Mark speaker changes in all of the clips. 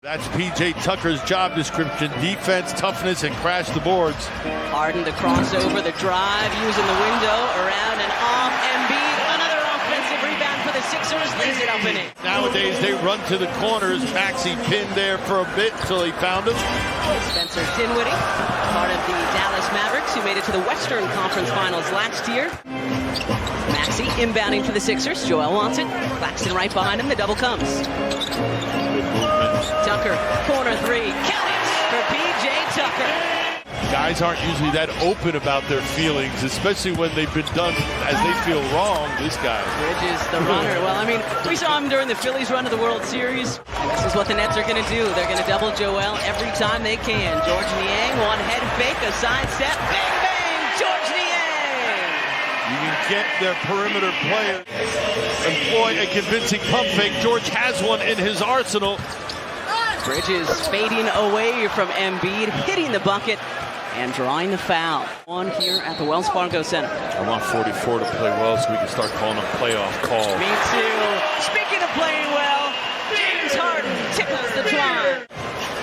Speaker 1: That's P.J. Tucker's job description: defense, toughness, and crash the boards.
Speaker 2: Harden, the crossover, the drive, using the window, around and off, Embiid, another offensive rebound for the Sixers, lays it up in it.
Speaker 1: Nowadays, they run to the corners. Maxey pinned there for a bit until he found him.
Speaker 2: Spencer Dinwiddie, part of the Dallas Mavericks, who made it to the Western Conference Finals last year. Maxey inbounding for the Sixers. Joel wants it. Claxton right behind him. The double comes. Tucker, corner three. Count it for P.J. Tucker.
Speaker 1: Guys aren't usually that open about their feelings, especially when they've been done as they feel wrong. This guy.
Speaker 2: Bridges, the runner. Well, I mean, we saw him during the Phillies run to the World Series. And this is what the Nets are going to do. They're going to double Joel every time they can. George Niang, one head fake, a side step. Bang, bang, George Niang.
Speaker 1: You can get their perimeter player employ a convincing pump fake. George has one in his arsenal.
Speaker 2: Bridges fading away from Embiid, hitting the bucket, and drawing the foul. One here at the Wells Fargo Center.
Speaker 1: I want 44 to play well so we can start calling them playoff calls.
Speaker 2: Me too. Speaking of playing well, James Harden tickles the twine.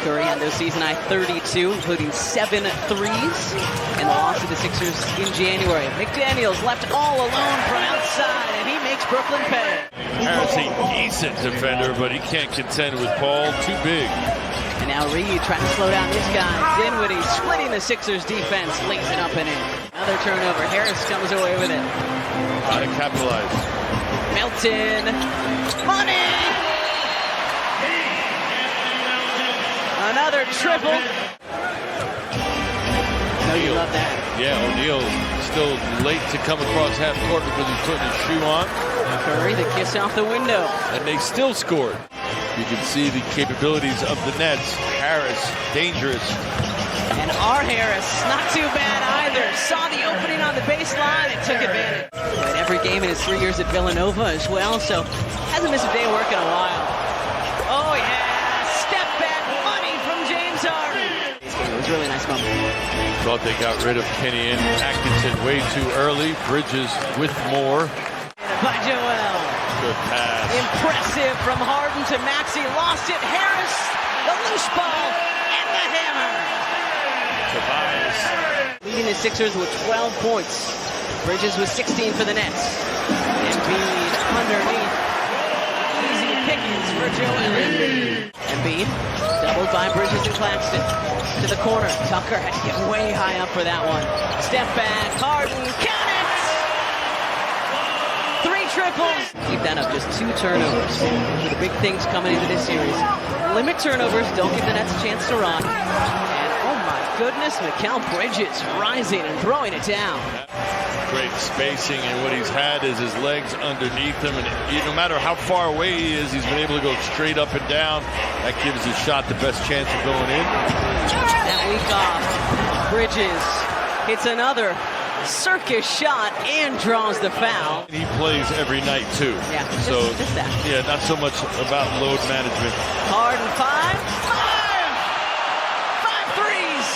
Speaker 2: Curry on this season high 32, including 7 threes in the loss to the Sixers in January. McDaniels left all alone from outside, and he makes Brooklyn pay.
Speaker 1: Harris, a decent defender, but he can't contend with Paul. Too big.
Speaker 2: And now Reed trying to slow down this guy. Dinwiddie splitting the Sixers defense, lays it up and in. Another turnover. Harris comes away with it.
Speaker 1: How to capitalize.
Speaker 2: Melton. Money! Another triple. No, you love that.
Speaker 1: Yeah, O'Neal still late to come across half court because he's putting his shoe on.
Speaker 2: Curry, the kiss off the window.
Speaker 1: And they still scored. You can see the capabilities of the Nets. Harris, dangerous.
Speaker 2: And R. Harris, not too bad either. Saw the opening on the baseline and took advantage. Played every game in his 3 years at Villanova as well, so hasn't missed a day of work in a while. Oh, yeah. Step back money from James Harden. It was a really nice moment.
Speaker 1: Thought they got rid of Kenny and Atkinson way too early. Bridges with more.
Speaker 2: By Joel.
Speaker 1: Good pass.
Speaker 2: Impressive from Harden to Maxey. Lost it. Harris, the loose ball, and the hammer.
Speaker 1: Tobias.
Speaker 2: Leading the Sixers with 12 points. Bridges with 16 for the Nets. Embiid underneath. Easy pickings for Joel Embiid. Embiid doubled by Bridges and Claxton. To the corner. Tucker had to get way high up for that one. Step back. Harden. Count it! 3 triples. Keep that up. Just 2 turnovers. For the big things coming into this series. Limit turnovers. Don't give the Nets a chance to run. And oh my goodness, Mikal Bridges rising and throwing it down.
Speaker 1: Great spacing, and what he's had is his legs underneath him, and no matter how far away he is, he's been able to go straight up and down. That gives his shot the best chance of going in.
Speaker 2: That week off, Bridges hits another circus shot and draws the foul.
Speaker 1: He plays every night too.
Speaker 2: Yeah,
Speaker 1: so
Speaker 2: just that.
Speaker 1: Yeah, not so much about load management.
Speaker 2: Harden 5 threes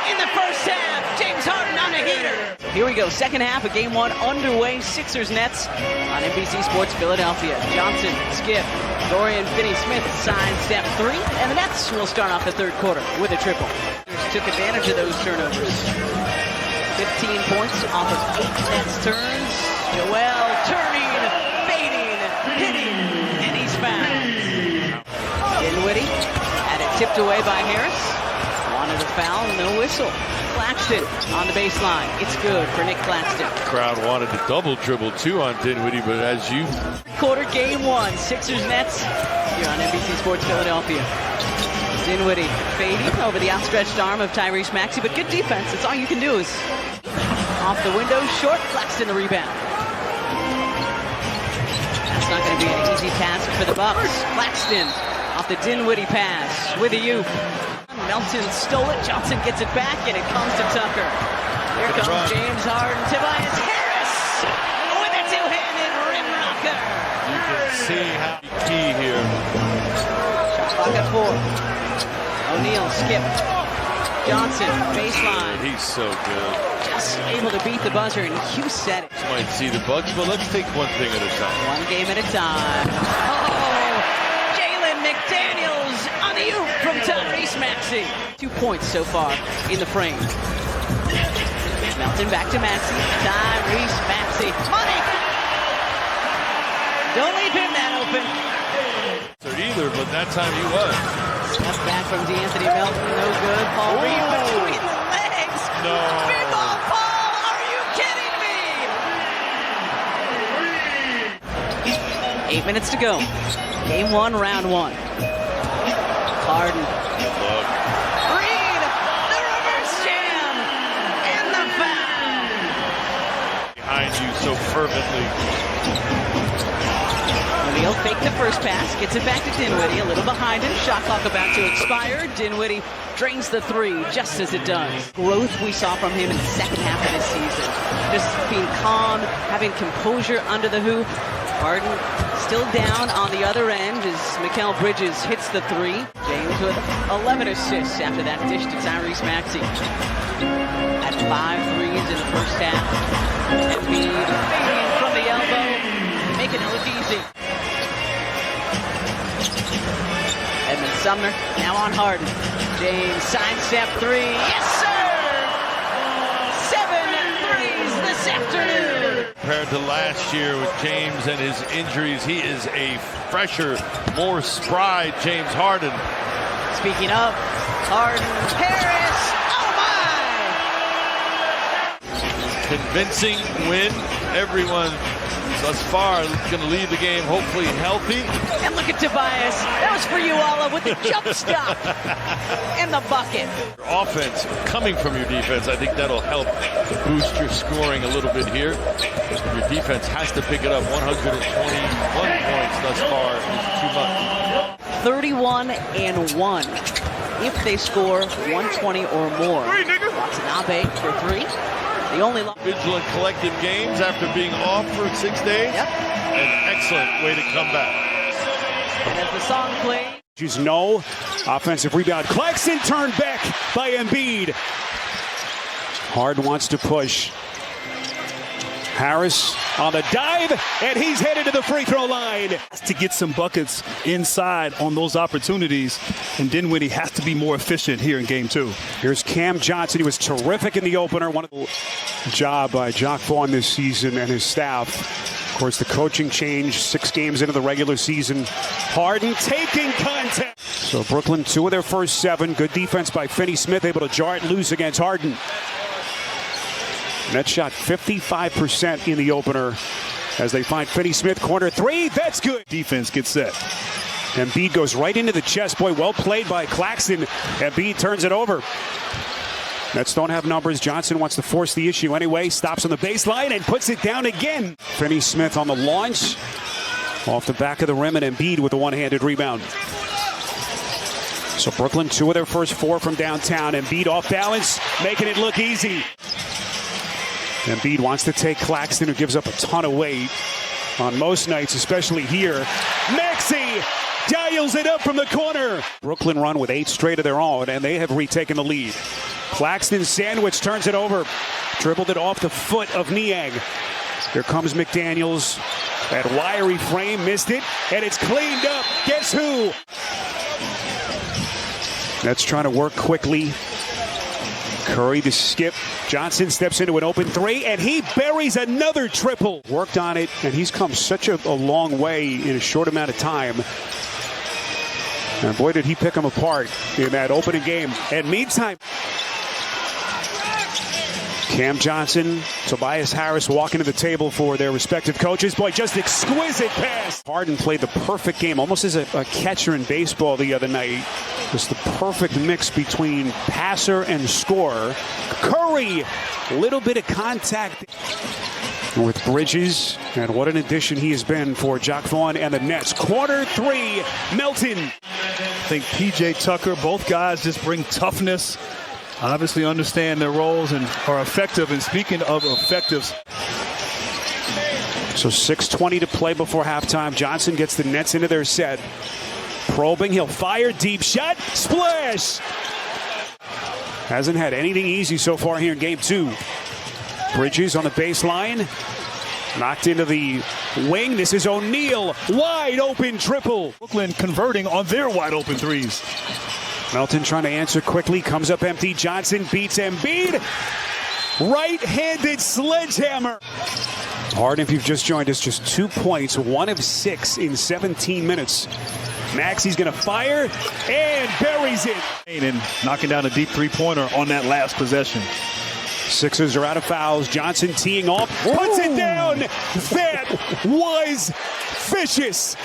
Speaker 2: in the first half. James Harden on a heater. Here we go, second half of game 1 underway. Sixers Nets on NBC Sports Philadelphia. Johnson, Skip, Dorian Finney-Smith, side step 3, and the Nets will start off the third quarter with a triple. Took advantage of those turnovers. 15 points off of 8 Nets turns. Joel turning, fading, hitting, and he's fouled. Dinwiddie had it tipped away by Harris. Wanted a foul, no whistle. Claxton on the baseline. It's good for Nick Claxton.
Speaker 1: Crowd wanted to double dribble too on Dinwiddie, but as you...
Speaker 2: Quarter game 1, Sixers Nets here on NBC Sports Philadelphia. Dinwiddie fading over the outstretched arm of Tyrese Maxey, but good defense. That's all you can do is off the window, short. Claxton the rebound. That's not going to be an easy task for the Bucks. Claxton off the Dinwiddie pass with a youth. Melton stole it. Johnson gets it back, and it comes to Tucker. Here comes James Harden. Tobias Harris with a two-handed rim rocker.
Speaker 1: You can see how key here.
Speaker 2: Shot clock at 4. O'Neal, Skip. Johnson, baseline.
Speaker 1: He's so good.
Speaker 2: Just able to beat the buzzer, and Hughes said it.
Speaker 1: You might see the Bucks, but let's take one thing at a time.
Speaker 2: One game at a time. Oh, Jalen McDaniels on the oop. Maxey. 2 points so far in the frame. Melton back to Maxey. Tyrese Maxey. Money! Don't leave him that open.
Speaker 1: Either, but that time he was.
Speaker 2: Step back from D'Anthony Melton. No good. Paul Reed between the legs.
Speaker 1: No.
Speaker 2: Big ball, Paul. Are you kidding me? 8 minutes to go. Game 1, round 1. Harden.
Speaker 1: Look.
Speaker 2: Reed, the reverse jam, and the foul.
Speaker 1: Behind you so fervently.
Speaker 2: O'Neal faked the first pass, gets it back to Dinwiddie, a little behind him. Shot clock about to expire. Dinwiddie drains the 3 just as it does. Growth we saw from him in the second half of this season. Just being calm, having composure under the hoop. Harden still down on the other end as Mikal Bridges hits the 3. James with 11 assists after that dish to Tyrese Maxey. At 5 threes in the first half. Embiid fading from the elbow, making it look easy. Edmund Sumner now on Harden. James sidestep 3. Yes, sir! 7 threes this afternoon.
Speaker 1: Compared to last year with James and his injuries, he is a fresher, more spry James Harden.
Speaker 2: Speaking of Harden, Harris, oh my!
Speaker 1: Convincing win. Everyone thus far going to leave the game hopefully healthy.
Speaker 2: And look at Tobias. That was for you, Olive, with the jump stop in the bucket.
Speaker 1: Your offense coming from your defense, I think that'll help boost your scoring a little bit here. Your defense has to pick it up. 121 points thus far is too much.
Speaker 2: 31-1 if they score 120 or more. Watanabe for 3. The only
Speaker 1: Vigilant collective games after being off for 6 days.
Speaker 2: Yep.
Speaker 1: An excellent way to come back.
Speaker 2: And as the song plays.
Speaker 3: Just no offensive rebound. Claxton turned back by Embiid. Harden wants to push. Harris on the dive, and he's headed to the free throw line.
Speaker 4: To get some buckets inside on those opportunities, and Dinwiddie has to be more efficient here in game 2.
Speaker 3: Here's Cam Johnson. He was terrific in the opener. One of the job by Jacque Vaughn this season and his staff. Of course, the coaching change 6 games into the regular season. Harden taking contact. So Brooklyn, 2 of their first 7. Good defense by Finney Smith, able to jar it loose against Harden. Net shot 55% in the opener as they find Finney Smith, corner 3. That's good.
Speaker 4: Defense gets set.
Speaker 3: Embiid goes right into the chest. Boy, well played by Claxton. Embiid turns it over. Nets don't have numbers. Johnson wants to force the issue anyway. Stops on the baseline and puts it down again. Finney Smith on the launch. Off the back of the rim, and Embiid with a one-handed rebound. So Brooklyn, 2 of their first 4 from downtown. Embiid off balance, making it look easy. Embiid wants to take Claxton, who gives up a ton of weight on most nights, especially here. Maxey dials it up from the corner. Brooklyn run with 8 straight of their own, and they have retaken the lead. Claxton sandwich turns it over. Dribbled it off the foot of Niang. Here comes McDaniels. That wiry frame missed it, and it's cleaned up. Guess who? Nets trying to work quickly. Curry to skip. Johnson steps into an open 3, and he buries another triple. Worked on it, and he's come such a long way in a short amount of time. And boy, did he pick him apart in that opening game. And meantime, Cam Johnson, Tobias Harris walking to the table for their respective coaches. Boy, just exquisite pass. Harden played the perfect game, almost as a catcher in baseball the other night. Just the perfect mix between passer and scorer. Curry, a little bit of contact with Bridges, and what an addition he has been for Jacque Vaughn and the Nets. Corner 3, Melton.
Speaker 4: I think P.J. Tucker, both guys just bring toughness, obviously understand their roles and are effective. And speaking of effectives.
Speaker 3: So 6:20 to play before halftime. Johnson gets the Nets into their set. Probing, he'll fire, deep shot, splash! Hasn't had anything easy so far here in game 2. Bridges on the baseline. Knocked into the wing. This is O'Neal. Wide open triple.
Speaker 4: Brooklyn converting on their wide open threes.
Speaker 3: Melton trying to answer quickly, comes up empty. Johnson beats Embiid. Right-handed sledgehammer. Harden, if you've just joined us, just 2 points, 1 of 6 in 17 minutes. Maxi's going to fire and buries it.
Speaker 4: And knocking down a deep three-pointer on that last possession.
Speaker 3: Sixers are out of fouls. Johnson teeing off, puts it down. That was vicious.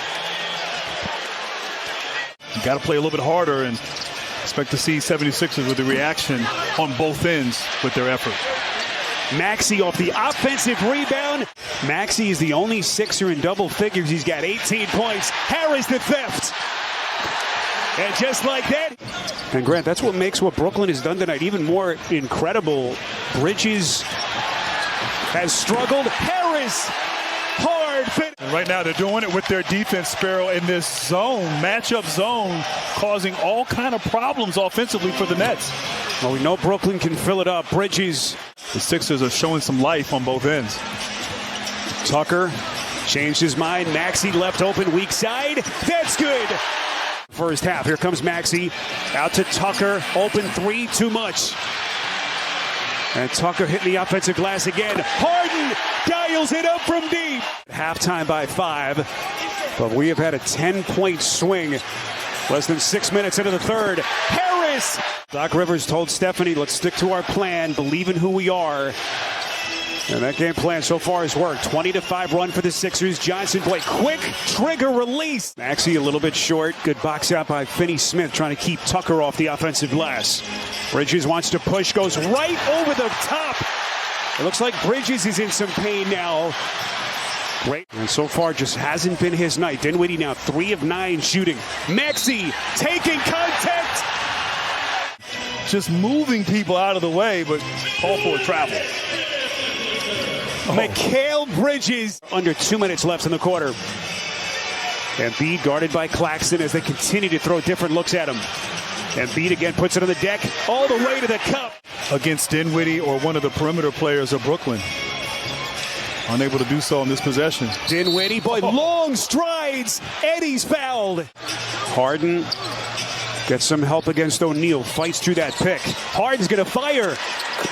Speaker 4: You got to play a little bit harder and expect to see 76ers with the reaction on both ends with their effort.
Speaker 3: Maxey off the offensive rebound. Maxey is the only Sixer in double figures. He's got 18 points. Harris the theft. And just like that. And Grant, that's what makes what Brooklyn has done tonight even more incredible. Bridges has struggled. Harris, hard fit.
Speaker 4: And right now they're doing it with their defense, Sparrow, in this zone, matchup zone, causing all kind of problems offensively for the Nets.
Speaker 3: Well, we know Brooklyn can fill it up. Bridges.
Speaker 4: The Sixers are showing some life on both ends.
Speaker 3: Tucker changed his mind. Maxey left open, weak side. That's good. First half. Here comes Maxey. Out to Tucker. Open three, too much. And Tucker hitting the offensive glass again. Harden dials it up from deep. Halftime by 5. But we have had a 10-point swing. Less than 6 minutes into the third. Harris! Doc Rivers told Stephanie, let's stick to our plan, believe in who we are. And that game plan so far has worked. 20-5 run for the Sixers. Johnson play quick trigger release. Maxey a little bit short. Good box out by Finney-Smith trying to keep Tucker off the offensive glass. Bridges wants to push, goes right over the top. It looks like Bridges is in some pain now. Great. And so far just hasn't been his night. Dinwiddie now 3 of 9 shooting. Maxey taking contact.
Speaker 4: Just moving people out of the way, but call for a travel.
Speaker 3: Mikal Bridges. Under 2 minutes left in the quarter. Embiid guarded by Claxton as they continue to throw different looks at him. Embiid again puts it on the deck all the way to the cup.
Speaker 4: Against Dinwiddie or one of the perimeter players of Brooklyn. Unable to do so in this possession.
Speaker 3: Dinwiddie, boy, long strides. Eddie's fouled. Harden gets some help against O'Neal. Fights through that pick. Harden's going to fire.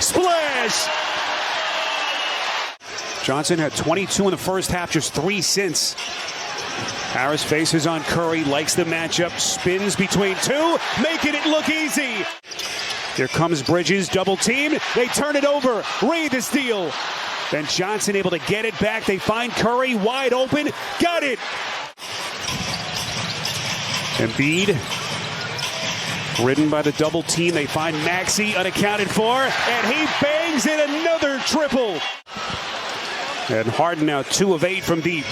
Speaker 3: Splash! Johnson had 22 in the first half, just 3 since. Harris faces on Curry, likes the matchup, spins between two, making it look easy. Here comes Bridges, double team. They turn it over. Reed the steal. Then Johnson able to get it back. They find Curry wide open. Got it. Embiid ridden by the double team. They find Maxey unaccounted for. And he bangs in another triple. And Harden now 2 of 8 from deep.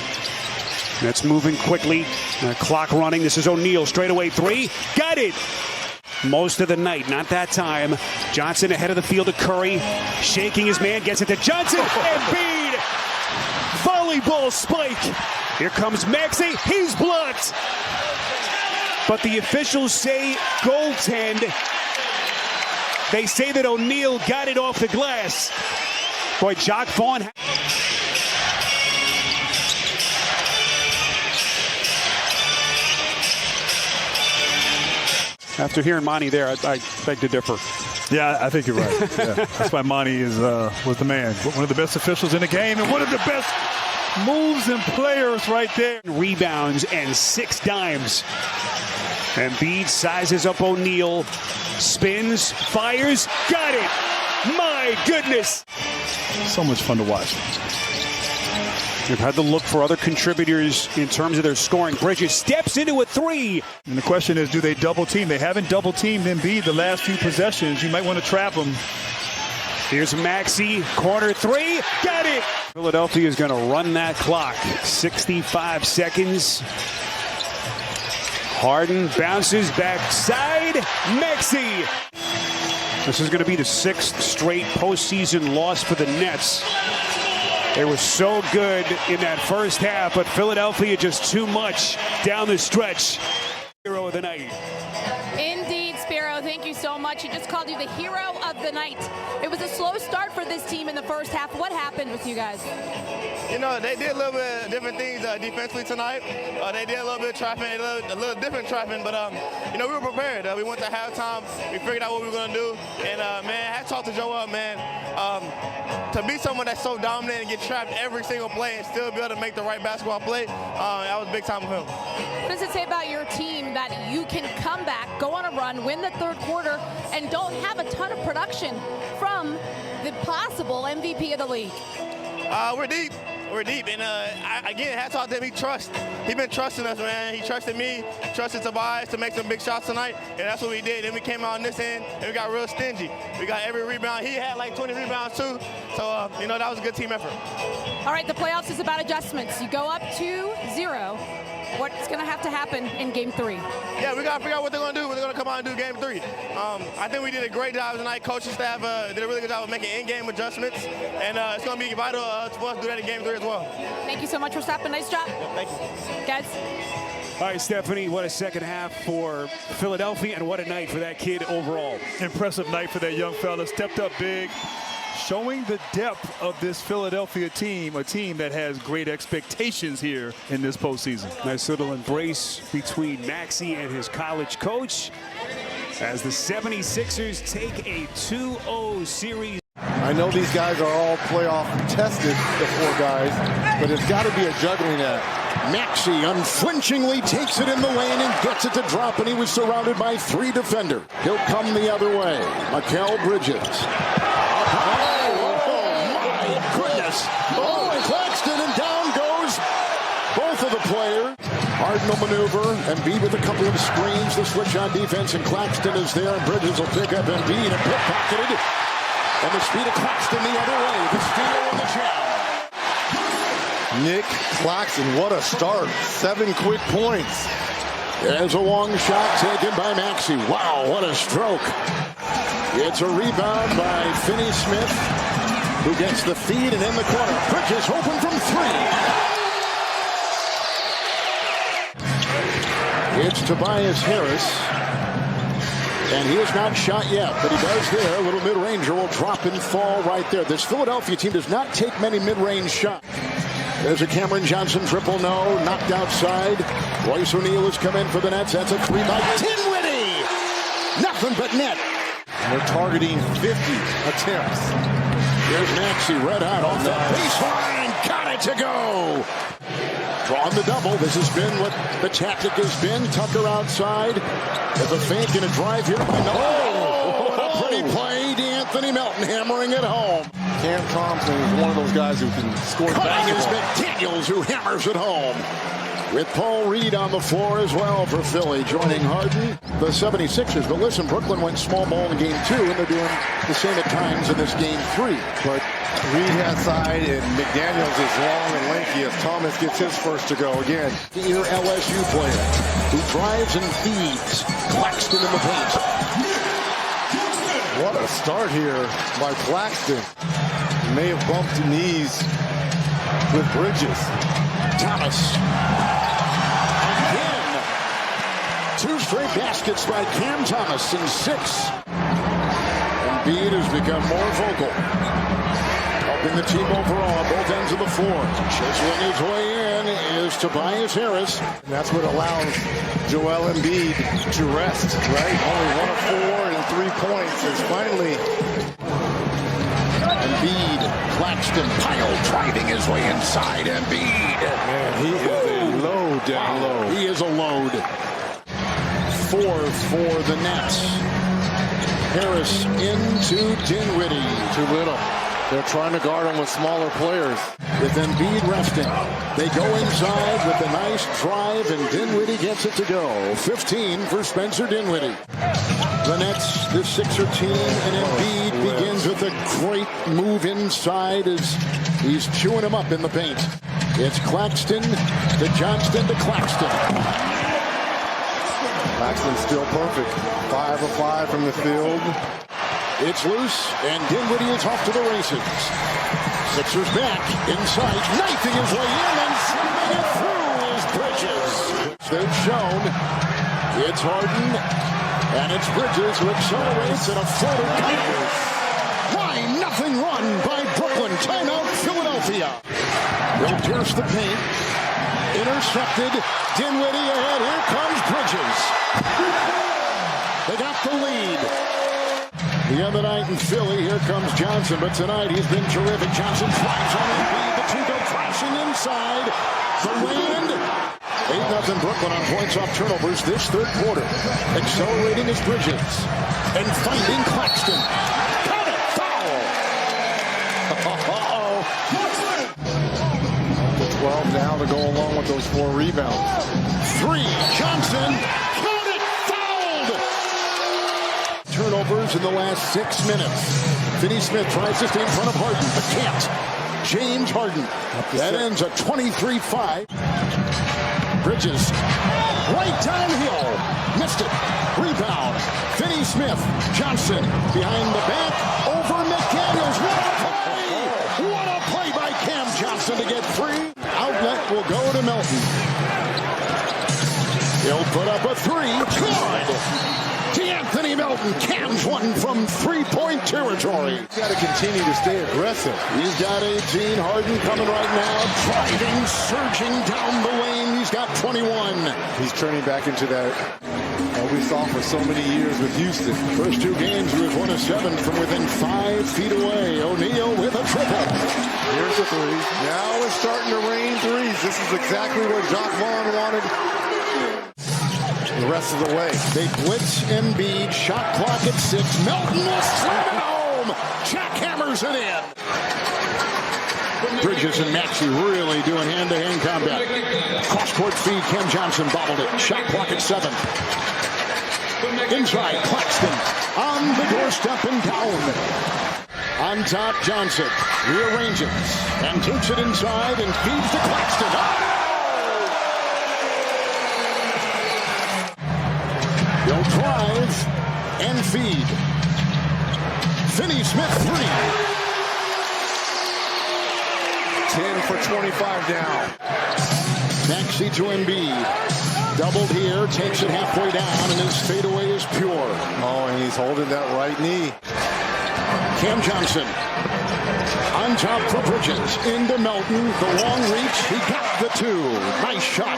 Speaker 3: That's moving quickly. Clock running. This is O'Neal. Straightaway 3. Got it. Most of the night, not that time. Johnson ahead of the field to Curry. Shaking his man, gets it to Johnson. Embiid. Volleyball spike. Here comes Maxey. He's blocked. But the officials say goaltend. They say that O'Neal got it off the glass. Boy, Jock Vaughn. After hearing Monty there, I beg to differ.
Speaker 4: Yeah, I think you're right. Yeah. That's why Monty was the man. One of the best officials in the game and one of the best moves and players right there.
Speaker 3: Rebounds and 6 dimes. Embiid sizes up O'Neal, spins, fires, got it. My goodness.
Speaker 4: So much fun to watch.
Speaker 3: They've had to look for other contributors in terms of their scoring. Bridges steps into a 3.
Speaker 4: And the question is, do they double team? They haven't double teamed Embiid the last few possessions. You might want to trap him.
Speaker 3: Here's Maxey, corner 3, got it. Philadelphia is going to run that clock. 65 seconds. Harden bounces backside. Maxey. This is going to be the 6th straight postseason loss for the Nets. They were so good in that first half, but Philadelphia just too much down the stretch. Hero of the night.
Speaker 5: Indeed, Spiro, thank you so much. so much. He just called you the hero of the night. It was a slow start for this team in the first half. What happened with you guys?
Speaker 6: You know, they did a little bit of different things defensively tonight. They did a little bit of trapping, a little different trapping, but, you know, we were prepared. We went to halftime. We figured out what we were going to do. And, man, I talked to Joel, man. To be someone that's so dominant and get trapped every single play and still be able to make the right basketball play, that was big time of him.
Speaker 5: What does it say about your team that you can come back, go on a run, win the third quarter, and don't have a ton of production from the possible MVP of the league?
Speaker 6: We're deep. We're deep. And, again, hats off to him. He's been trusting us, man. He trusted me, trusted Tobias to make some big shots tonight, and that's what we did. Then we came out on this end, and we got real stingy. We got every rebound. He had like 20 rebounds, too. So, you know, that was a good team effort.
Speaker 5: All right, the playoffs is about adjustments. You go up 2-0. What's going to have to happen in Game 3?
Speaker 6: Yeah, we got to figure out what they're going to do when they're going to come out and do Game 3. I think we did a great job tonight. Coaching staff did a really good job of making in-game adjustments, and it's going to be vital for us to do that in Game 3 as well.
Speaker 5: Thank you so much for stopping. Nice job.
Speaker 6: Yeah, thank you.
Speaker 5: Guys.
Speaker 3: All right, Stephanie, what a second half for Philadelphia, and what a night for that kid overall.
Speaker 4: Impressive night for that young fella. Stepped up big, showing the depth of this Philadelphia team, a team that has great expectations here in this postseason.
Speaker 3: Nice little embrace between Maxey and his college coach as the 76ers take a 2-0 series.
Speaker 7: I know these guys are all playoff tested, the four guys, but it's got to be a juggling act.
Speaker 8: Maxey unflinchingly takes it in the lane and gets it to drop, and he was surrounded by 3 defenders. He'll come the other way. Mikal Bridges. Oh, and Claxton, and down goes both of the players. Harden will maneuver, Embiid with a couple of screens, the switch on defense, and Claxton is there, and Bridges will pick up Embiid and pickpocketed. And the speed of Claxton the other way, the steal and the jam.
Speaker 7: Nick Claxton, what a start. 7 quick points.
Speaker 8: There's a long shot taken by Maxey. Wow, what a stroke. It's a rebound by Finney-Smith, who gets the feed, and in the corner, Bridges open from 3. It's Tobias Harris, and he has not shot yet, but he does there. A little mid-ranger will drop and fall right there. This Philadelphia team does not take many mid-range shots. There's a Cameron Johnson triple, no, knocked outside. Royce O'Neal has come in for the Nets. That's a 3 by Dinwiddie. Nothing but net.
Speaker 7: They're targeting 50 attempts.
Speaker 8: Here's Maxey, red hot off the baseline. Got it to go. Drawing the double. This has been what the tactic has been. Tucker outside with a fake and a drive here by Melton. Oh, what a pretty play. D'Anthony Melton hammering it home.
Speaker 7: Cam Thompson is one of those guys who can score
Speaker 8: Cutting is
Speaker 7: basketball.
Speaker 8: McDaniels, who hammers it home. With Paul Reed on the floor as well for Philly, joining Harden, the 76ers. But listen, Brooklyn went small ball in Game 2, and they're doing the same at times in this Game 3.
Speaker 7: But Reed has side, and McDaniels is long and lanky as Thomas gets his first to go again.
Speaker 8: Your LSU player who drives and feeds Claxton in the paint.
Speaker 7: What a start here by Claxton. May have bumped knees with Bridges.
Speaker 8: Thomas. Again. 2 straight baskets by Cam Thomas in 6. Embiid has become more vocal, helping the team overall on both ends of the floor. Chiseling his way in is Tobias Harris.
Speaker 7: And that's what allows Joel Embiid to rest, right? Only 1 of 4 and 3 points is finally.
Speaker 8: Embiid, Claxton, pile driving his way inside. Embiid.
Speaker 7: Man, he is a load down low.
Speaker 8: He is a load. 4 for the Nets. Harris into Dinwiddie.
Speaker 7: Too little. They're trying to guard him with smaller players.
Speaker 8: With Embiid resting, they go inside with a nice drive, and Dinwiddie gets it to go. 15 for Spencer Dinwiddie. The Nets, the Sixer team, and Embiid begins with a great move inside as he's chewing him up in the paint. It's Claxton to Johnston to Claxton.
Speaker 7: Claxton's still perfect. 5 of 5 from the field.
Speaker 8: It's loose, and Dinwiddie is off to the races. Sixers back inside, knifing his way in and slamming it through his Bridges. They've shown it's Harden And it's Bridges who accelerates and a floater. 9-0 run by Brooklyn. Timeout, Philadelphia. They'll pierce the paint. Intercepted. Dinwiddie ahead. Here comes Bridges. They got the lead. The other night in Philly, here comes Johnson. But tonight he's been terrific. Johnson flies on Embiid. The two go crashing inside. The land. 8-0 Brooklyn on points off turnovers this third quarter. Accelerating is Bridges. And finding Claxton. Count it. Foul. Uh-oh.
Speaker 7: 12 now to go along with those 4 rebounds.
Speaker 8: 3. Johnson. Count it. Fouled. Turnovers in the last 6 minutes. Finney-Smith tries to stay in front of Harden, but can't. James Harden. That ends at 23-5. Bridges. Right downhill. Missed it. Rebound. Finney-Smith. Johnson behind the back. Over McDaniels. What a play! What a play by Cam Johnson to get free. Outlet will go to Melton. He'll put up a 3. Good. D'Anthony Melton. Cam's one from 3-point territory.
Speaker 7: He's got to continue to stay aggressive.
Speaker 8: He's got 18. Harden coming right now. Driving, surging down the lane. He's got 21.
Speaker 7: He's turning back into that we saw for so many years with Houston.
Speaker 8: First 2 games, he was 1 of 7 from within 5 feet away. O'Neal with a triple.
Speaker 7: Here's a 3. Now it's starting to rain threes. This is exactly what Jacques Vaughn wanted. The rest of the way.
Speaker 8: They blitz Embiid. Shot clock at 6. Melton will slam it home. Jackhammers it in. Bridges and Maxey really doing hand-to-hand combat. Cross-court feed. Cam Johnson bobbled it. Shot clock at 7. Inside, Claxton on the doorstep and down. On top, Johnson rearranges and takes it inside and feeds to Claxton. They'll drive and feed. Finney-Smith 3.
Speaker 7: 10 for 25 now.
Speaker 8: Maxey to Embiid. Doubled here, takes it halfway down, and his fadeaway is pure.
Speaker 7: Oh, and he's holding that right knee.
Speaker 8: Cam Johnson on top for Bridges. Into Melton, the long reach. He got the 2. Nice shot.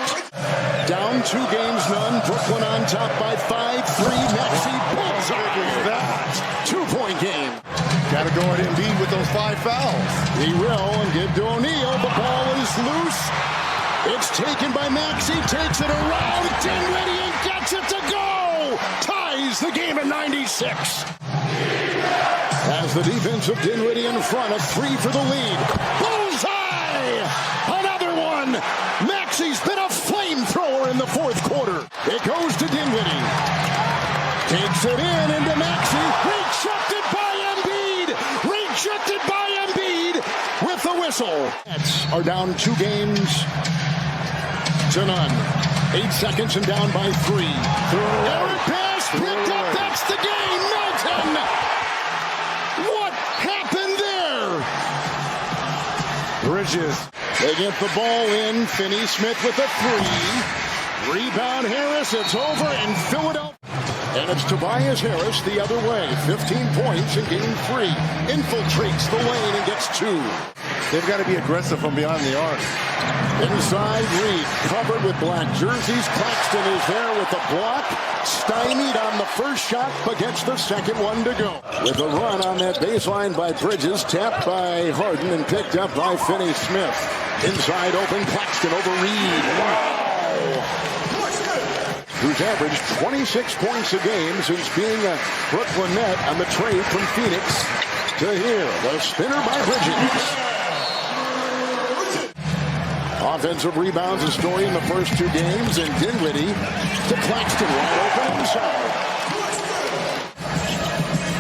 Speaker 8: Down 2 games, none. Brooklyn on top by 5. 3. Maxey bullseye.
Speaker 7: That
Speaker 8: 2-point game.
Speaker 7: got to go at Embiid with those 5 fouls.
Speaker 8: He will, and give to O'Neal. The ball is loose. It's taken by Maxey, takes it around, Dinwiddie, and gets it to go! Ties the game at 96. As the defensive Dinwiddie in front, a 3 for the lead. Bullseye! Another one! Maxey's been a flamethrower in the 4th quarter. It goes to Dinwiddie. Takes it in into Maxey. Rejected by Embiid! Rejected by Embiid with the whistle. Nets are down 2 games to none. 8 seconds and down by 3. Error pass picked up. That's the game. Melton. What happened there?
Speaker 7: Bridges.
Speaker 8: They get the ball in. Finney-Smith with a 3. Rebound Harris. It's over in Philadelphia. And it's Tobias Harris the other way. 15 points in game 3. Infiltrates the lane and gets 2.
Speaker 7: They've got to be aggressive from beyond the arc.
Speaker 8: Inside Reed, covered with black jerseys. Claxton is there with the block. Stymied on the first shot, but gets the second one to go. With a run on that baseline by Bridges, tapped by Harden and picked up by Finney-Smith. Inside open, Claxton over Reed. Wow! Who's averaged 26 points a game since being a Brooklyn Net on the trade from Phoenix to here. The spinner by Bridges. Offensive rebounds a story in the first 2 games, and Dinwiddie to Claxton, wide open inside.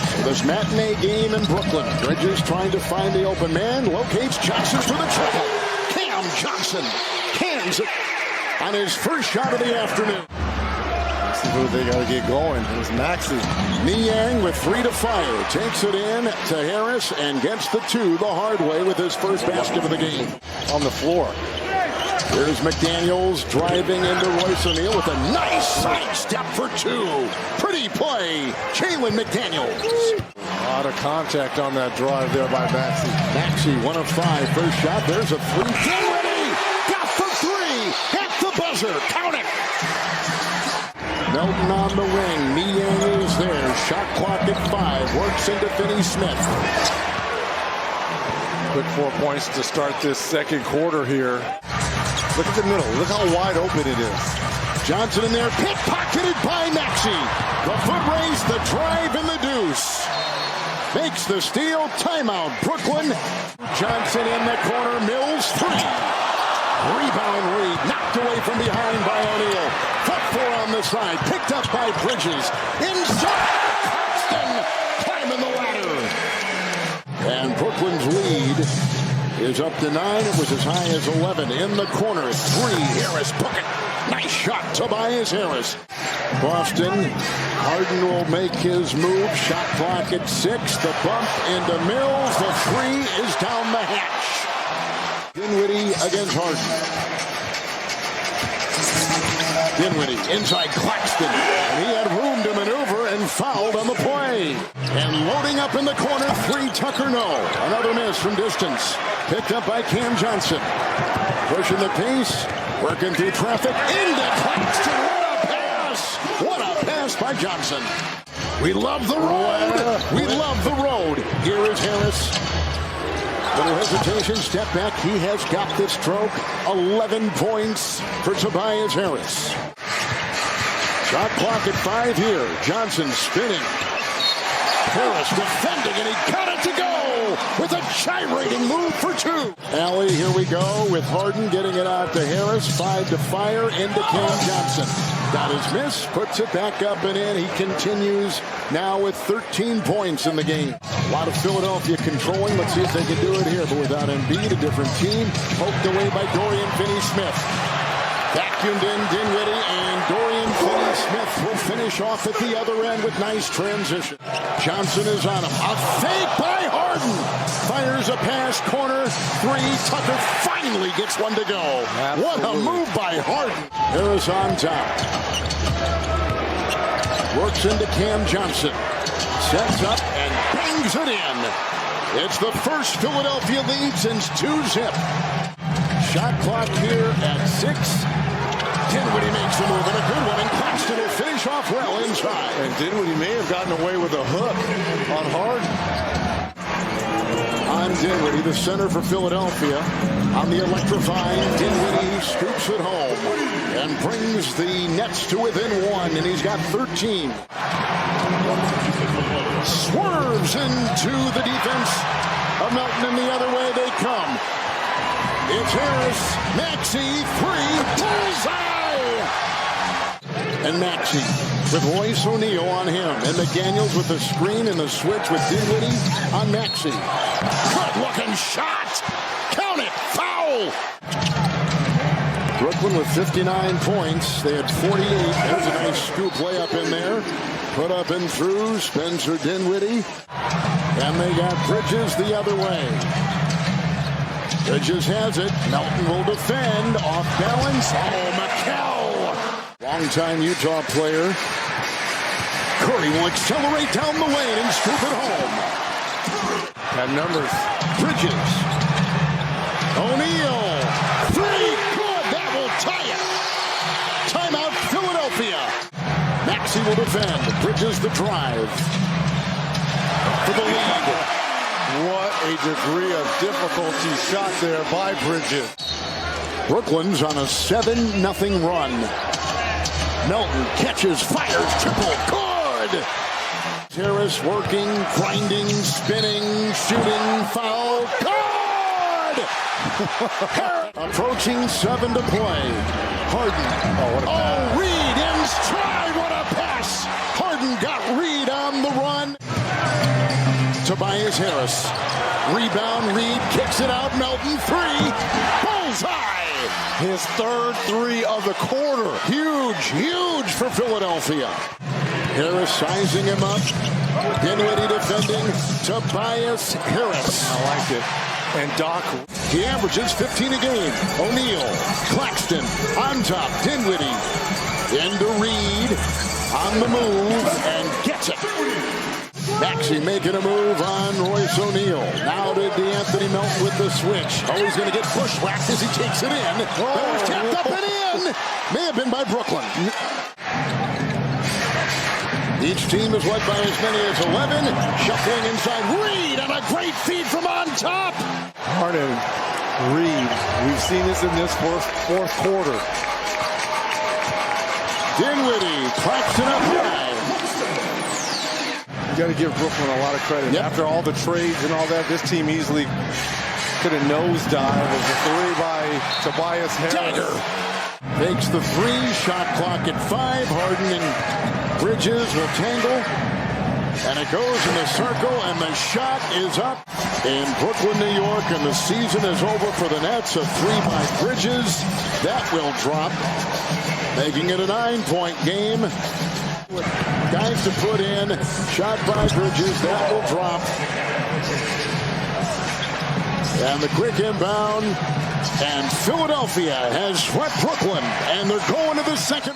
Speaker 8: So this matinee game in Brooklyn. Bridges trying to find the open man, locates Johnson for the triple. Cam Johnson cans it on his first shot of the afternoon.
Speaker 7: This is who they got to get going. It was Maxey.
Speaker 8: Niang with 3 to fire. Takes it in to Harris and gets the 2 the hard way with his first basket of the game.
Speaker 7: On the floor.
Speaker 8: Here's McDaniels driving into Royce O'Neal with a nice sidestep for two. Pretty play, Jalen McDaniels.
Speaker 7: A lot of contact on that drive there by Maxey.
Speaker 8: Maxey, 1 of 5. First shot, there's a three. Dinwiddie got the three at the buzzer. Count it. Melton on the wing. Niang is there. Shot clock at 5. Works into Finney-Smith.
Speaker 7: Quick 4 points to start this second quarter here. Look at the middle. Look how wide open it is.
Speaker 8: Johnson in there, pickpocketed by Maxey. The foot race, the drive, and the deuce. Makes the steal. Timeout, Brooklyn. Johnson in the corner. Mills, 3. Rebound Reed, knocked away from behind by O'Neal. Foot 4 on the side, picked up by Bridges. Inside, Claxton climbing the ladder. And Brooklyn's lead is up to 9. It was as high as 11. In the corner, 3. Harris, book it. Nice shot, Tobias Harris. Boston, Harden will make his move. Shot clock at 6. The bump into Mills. The 3 is down the hatch. Dinwiddie against Harden. Dinwiddie inside Claxton. And he had room to maneuver and fouled on the play. And loading up in the corner, 3. Tucker, no. Another miss from distance. Picked up by Cam Johnson. Pushing the pace. Working through traffic. Into Claxton. What a pass. What a pass by Johnson. We love the road. We love the road. Here is Harris. Little hesitation, step back. He has got this stroke. 11 points for Tobias Harris. Shot clock at 5 here. Johnson spinning. Harris defending, and he got it to go with a gyrating move for 2. Alley, here we go with Harden getting it out to Harris. 5 to fire into Cam Johnson. Got his miss, puts it back up and in. He continues now with 13 points in the game. A lot of Philadelphia controlling. Let's see if they can do it here. But without Embiid, a different team. Poked away by Dorian Finney-Smith. Vacuumed in Dinwiddie, and Dorian Finney-Smith will finish off at the other end with nice transition. Johnson is on him. A fake by Harden. Fires a pass, corner 3. Tucker finally gets one to go. Absolutely. What a move by Harden. Harris on top. Works into Cam Johnson. Sets up and bangs it in. It's the first Philadelphia lead since 2-zip. Shot clock here at 6. Dinwiddie makes a move, and a good one, and Claxton will finish off well inside.
Speaker 7: And Dinwiddie may have gotten away with a hook on Harden.
Speaker 8: On Dinwiddie, the center for Philadelphia. On the electrifying Dinwiddie, scoops it home and brings the Nets to within 1, and he's got 13. Swerves into the defense of Melton, and the other way they come. It's Harris, Maxey, 3, bullseye! And Maxey with Royce O'Neal on him. And McDaniels with the screen and the switch with Dinwiddie on Maxey. Good-looking shot! Count it! Foul! Brooklyn with 59 points. They had 48. There's a nice scoop layup in there. Put up and through. Spencer Dinwiddie. And they got Bridges the other way. Bridges has it. Melton will defend. Off balance. Oh, McHale. Longtime Utah player. Curry will accelerate down the lane and scoop it home.
Speaker 7: Got numbers.
Speaker 8: Bridges. O'Neal. 3. Good. That will tie it. Timeout, Philadelphia. Maxey will defend. Bridges the drive. For the lead.
Speaker 7: What a degree of difficulty shot there by Bridges.
Speaker 8: Brooklyn's on a 7-0 run. Melton catches, fires, triple, good! Harris working, grinding, spinning, shooting, foul, good! Approaching 7 to play. Harden. Oh, Reed in stride, what a pass! Harden got Reed on the run. Tobias Harris. Rebound, Reed kicks it out. Melton, 3. Bullseye! His third 3 of the quarter. Huge, huge for Philadelphia. Harris sizing him up. Dinwiddie defending. Tobias Harris.
Speaker 7: I like it. And Doc
Speaker 8: He averages 15 a game. O'Neal, Claxton, on top, Dinwiddie. Into Reed, on the move, and gets it. Maxey making a move on Royce O'Neal. Now to DeAnthony Melton with the switch. Oh, he's going to get bushwhacked as he takes it in. Oh, it's tapped up and in. May have been by Brooklyn. Each team is led by as many as 11. Shuffling inside. Reed on a great feed from on top.
Speaker 7: Harden, Reed. We've seen this in this fourth quarter.
Speaker 8: Dinwiddie, Claxton up high.
Speaker 7: You got to give Brooklyn a lot of credit.
Speaker 8: Yep.
Speaker 7: After all the trades and all that, this team easily could have nosedived. There's a three by Tobias Harris.
Speaker 8: Dagger. Takes the three. Shot clock at 5. Harden and Bridges will tangle. And it goes in the circle, and the shot is up in Brooklyn, New York, and the season is over for the Nets. A 3 by Bridges. That will drop, making it a 9-point game. Guys to put in. Shot by Bridges. That will drop. And the quick inbound. And Philadelphia has swept Brooklyn. And they're going to the second.